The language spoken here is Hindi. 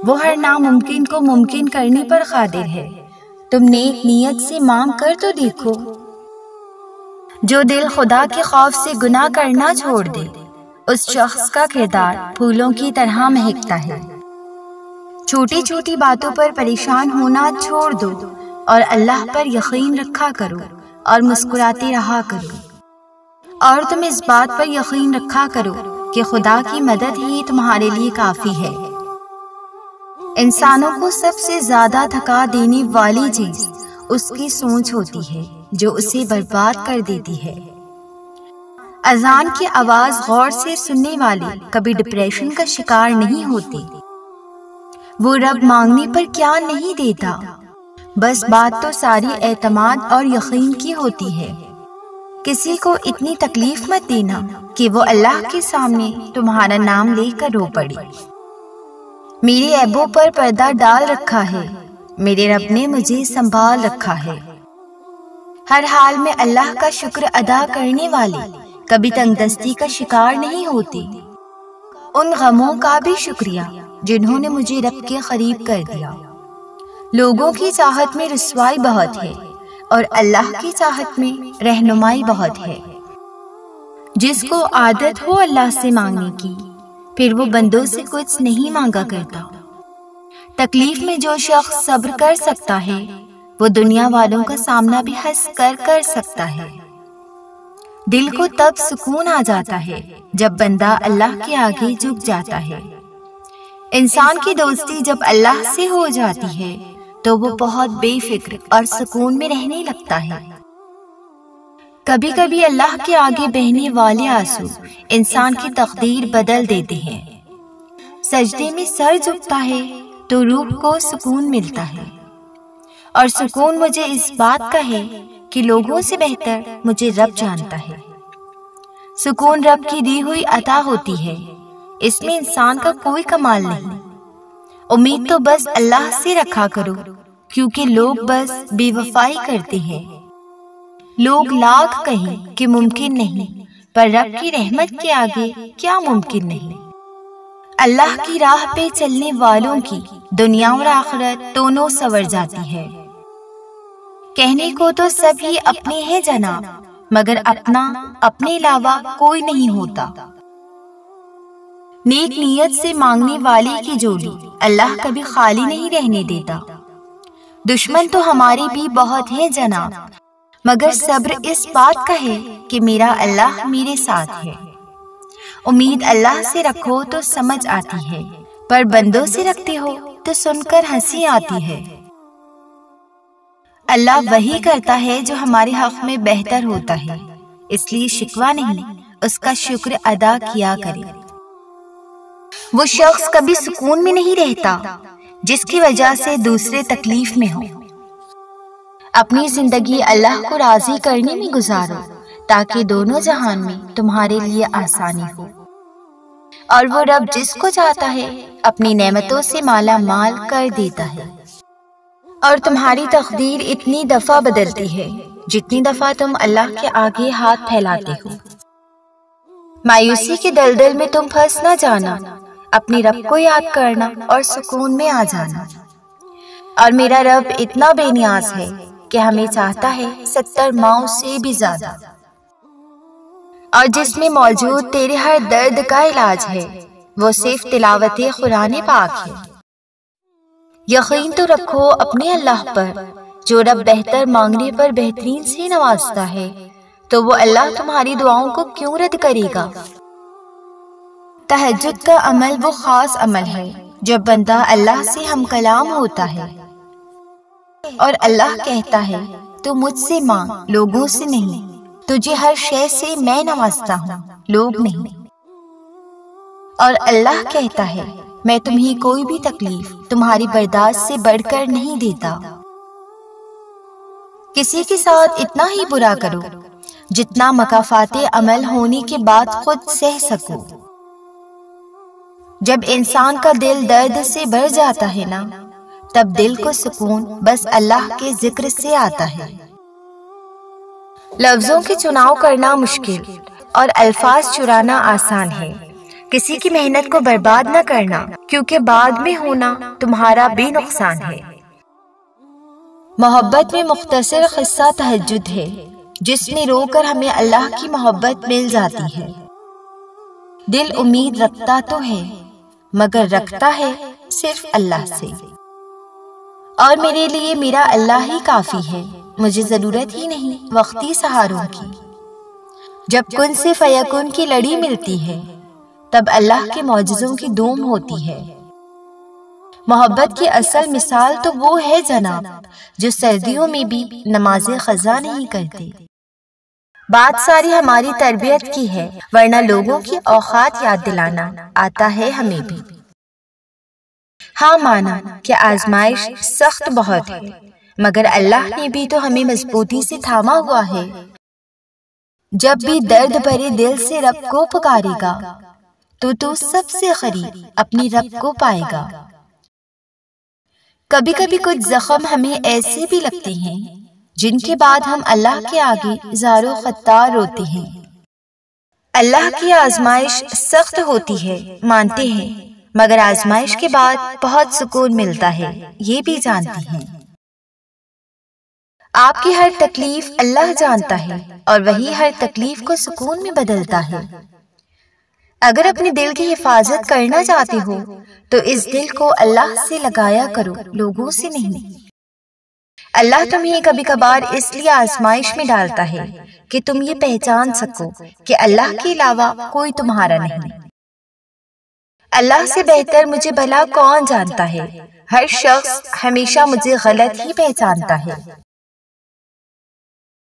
वो हर नामुमकिन को मुमकिन करने पर कादिर है। तुम नेक नीयत से मांग कर तो देखो। जो दिल खुदा के खौफ से गुनाह करना छोड़ दे, उस शख्स का किरदार फूलों की तरह महकता है। छोटी छोटी बातों पर परेशान होना छोड़ दो और अल्लाह पर यकीन रखा करो और मुस्कुराते रहा करो। और तुम इस बात पर यकीन रखा करो कि खुदा की मदद ही तुम्हारे लिए काफी है। इंसानों को सबसे ज्यादा थका देने वाली चीज उसकी सोच होती है, जो उसे बर्बाद कर देती है। अजान की आवाज गौर से सुनने वाले कभी डिप्रेशन का शिकार नहीं होते। वो रब मांगने पर क्या नहीं देता, बस बात तो सारी एतमाद और यकीन की होती है। किसी को इतनी तकलीफ मत देना कि वो अल्लाह के सामने तुम्हारा नाम लेकर रो पड़े। मेरे ऐबों पर पर्दा डाल रखा है, मेरे रब ने मुझे संभाल रखा है। हर हाल में अल्लाह का शुक्र अदा करने वाले कभी तंगदस्ती का शिकार नहीं होते। उन गमों का भी शुक्रिया जिन्होंने मुझे रब के करीब कर दिया। लोगों की चाहत में रुसवाई बहुत है और अल्लाह की चाहत में रहनुमाई बहुत है। जिसको आदत हो अल्लाह से मांगने की, फिर वो बंदों से कुछ नहीं मांगा करता। तकलीफ में जो शख्स सब्र कर सकता है, वो दुनिया वालों का सामना भी हंस कर सकता है। दिल को तब सुकून आ जाता है जब बंदा अल्लाह के आगे झुक जाता है। इंसान की दोस्ती जब अल्लाह से हो जाती है तो वो बहुत बेफिक्र और सुकून में रहने लगता है। कभी कभी अल्लाह के आगे बहने वाले आंसू इंसान की तकदीर बदल देते हैं। सजदे में सर झुकता है तो रूह को सुकून मिलता है, और सुकून मुझे इस बात का है कि लोगों से बेहतर मुझे रब जानता है। सुकून रब की दी हुई अता होती है, इसमें इंसान का कोई कमाल नहीं। उम्मीद तो बस अल्लाह से रखा करो, क्योंकि लोग बस बेवफाई करते हैं। लोग लाख कहें कि मुमकिन नहीं, पर रब की रहमत के आगे क्या मुमकिन नहीं। अल्लाह की राह पे चलने वालों की दुनिया और आखिरत दोनों संवर जाती है। कहने को तो सभी अपने हैं जनाब, मगर अपना अपने अलावा कोई नहीं होता। नेक नीयत से मांगने वाले की जोड़ी अल्लाह कभी खाली नहीं रहने देता। दुश्मन तो हमारे भी बहुत हैं जनाब, मगर सब्र इस बात का है कि मेरा अल्लाह मेरे साथ है। उम्मीद अल्लाह से रखो तो समझ आती है, पर बंदों से रखते हो तो सुनकर हंसी आती है। अल्लाह वही करता है जो हमारे हक में बेहतर होता है, इसलिए शिकवा नहीं, उसका शुक्र अदा किया करे। वो शख्स कभी सुकून में नहीं रहता जिसकी वजह से दूसरे तकलीफ में हो। अपनी जिंदगी अल्लाह को राजी करने में गुजारो, ताकि दोनों जहान में तुम्हारे लिए आसानी हो। और वो रब जिसको चाहता है अपनी नेमतों से माला माल कर देता है। और तुम्हारी तकदीर इतनी दफा बदलती है जितनी दफा तुम अल्लाह के आगे हाथ फैलाते हो। मायूसी के दलदल में तुम फंस न जाना, अपनी रब को याद करना और सुकून में आ जाना। और मेरा रब इतना बेनियाज है कि हमें चाहता है 70 माओं से भी ज्यादा, और जिसमें मौजूद तेरे हर दर्द का इलाज है, वो सिर्फ तिलावत कुरान पाक है। यकीन तो रखो अपने अल्लाह पर, जो रब बेहतर मांगने पर बेहतरीन से नवाजता है, तो वो अल्लाह तुम्हारी दुआओं को क्यों रद्द करेगा। तहज्जुद का अमल वो खास अमल है जब बंदा अल्लाह से हम कलाम होता है और अल्लाह कहता है तू मुझसे मांग, लोगों से नहीं। तुझे हर शय से मैं नवाजता हूँ, लोग नहीं। और अल्लाह कहता है मैं तुम्हें कोई भी तकलीफ तुम्हारी बर्दाश्त से बढ़कर नहीं देता। किसी के साथ इतना ही बुरा करो जितना मकाफाते अमल होने के बाद खुद सह सको। जब इंसान का दिल दर्द से भर जाता है ना, तब दिल को सुकून बस अल्लाह के जिक्र से आता है। लफ्जों के चुनाव करना मुश्किल और अल्फाज चुराना आसान है। किसी की मेहनत को बर्बाद न करना, क्योंकि बाद में होना तुम्हारा बेनुकसान है। मोहब्बत में मुख्तसर किस्सा तहज्जुद है, जिसमें रोकर हमें अल्लाह की मोहब्बत मिल जाती है। दिल उम्मीद रखता तो है, मगर रखता है सिर्फ अल्लाह से। और मेरे लिए मेरा अल्लाह ही काफी है, मुझे जरूरत ही नहीं वक्ती सहारों की। जब कुन से फयकुन की लड़ी मिलती है, तब अल्लाह के मौजज़ों की धूम होती है। मोहब्बत की असल मिसाल तो वो है जनाब, जो सर्दियों में भी नमाज़े क़ज़ा नहीं करते। बात सारी हमारी तरबियत की है, वरना लोगों की औकात याद दिलाना आता है हमें भी। हाँ माना कि आजमाइश सख्त बहुत है, मगर अल्लाह ने भी तो हमें मजबूती से थामा हुआ है। जब भी दर्द भरे दिल से रब को पुकारेगा, तो तू सबसे करीब अपने रब को पाएगा। कभी कभी कुछ जख्म हमें ऐसे भी लगते हैं, जिनके बाद हम अल्लाह के आगे ज़ारो ख़त्तार रोते हैं। अल्लाह की आजमाइश सख्त होती है, मानते हैं, मगर आजमाइश के बाद बहुत सुकून मिलता है, ये भी जानते हैं। आपकी हर तकलीफ अल्लाह जानता है, और वही हर तकलीफ को सुकून में बदलता है। अगर अपने दिल की हिफाजत करना चाहते हो, तो इस दिल को अल्लाह से लगाया करो, लोगों से नहीं। अल्लाह तुम्हें कभी कभार इसलिए आजमाइश में डालता है कि तुम ये पहचान सको कि अल्लाह के अलावा कोई तुम्हारा नहीं। अल्लाह से बेहतर मुझे भला कौन जानता है। हर शख्स हमेशा मुझे गलत ही पहचानता है।